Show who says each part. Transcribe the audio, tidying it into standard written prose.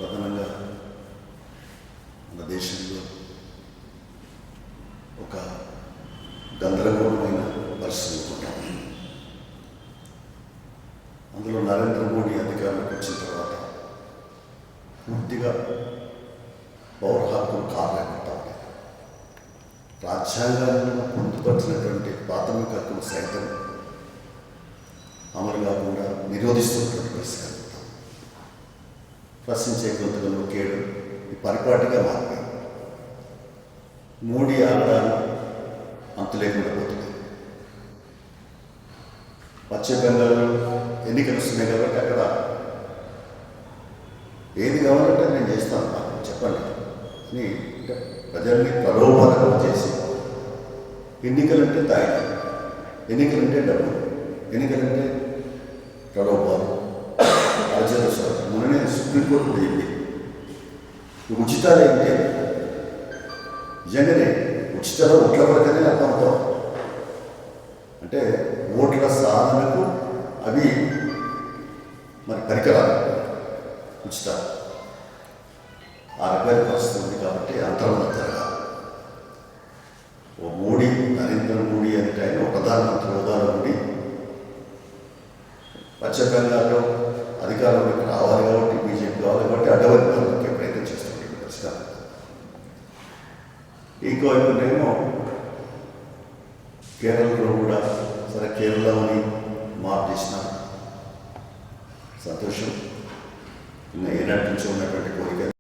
Speaker 1: ప్రధానంగా మన దేశంలో ఒక గందరగోళమైన పరిస్థితి ఉంటాం. అందులో నరేంద్ర మోడీ అధికారంలోకి వచ్చిన తర్వాత పూర్తిగా పౌర హక్కులు కారణమవుతా ఉన్నాయి. రాజ్యాంగంలో పొందుపరిచినటువంటి ప్రాథమిక హక్కులు సైతం అమలు కాకుండా నిరోధిస్తున్నటువంటి పరిస్థితి. ప్రశ్నించే గొంతులు కేడు ఈ పరిపాటిగా మారిపోయింది. మోడీ ఆగడాలు అంతు లేకుండా పోతుంది. పశ్చిమ బెంగాల్లో ఎన్నికలు వస్తున్నాయి కాబట్టి అక్కడ ఏది కావాలంటే నేను చేస్తాను, నాకు చెప్పండి అని ప్రజల్ని ప్రలోభాలను చేసి ఎన్నికలంటే తాయిడం, ఎన్నికలంటే డబ్బు, ఎన్నికలంటే ప్రలోభాలు, రాజ్యాంగ మొన్ననే సుప్రీంకోర్టు కూడా చెప్పింది ఉచితాలు ఏంటి నిజంగానే ఉచితాలు ఓట్ల వరకనే అర్థమవుతాం. అంటే ఓట్ల సాధనకు అవి మరి పరికరాలు ఉచితాలు ఆ రకమైన పరిస్థితి ఉంది. కాబట్టి అంతరం జరగాలి. ఓ మోడీ, నరేంద్ర మోడీ అంటే ఆయన ప్రధానమంత్రి హోదాలో ఉండి పశ్చిమ బెంగాల్లో అధికారంలోకి రావాలి కాబట్టి బీజేపీ కావాలి కాబట్టి అడ్డవర్గాలకి ప్రయత్నం చేస్తుంది పరిష్కారం. ఇంకోవైపునేమో కేరళలో కూడా సరే కేరళని మార్పు చేసిన సంతోషం. ఏనాటి నుంచి ఉన్నటువంటి కోరిక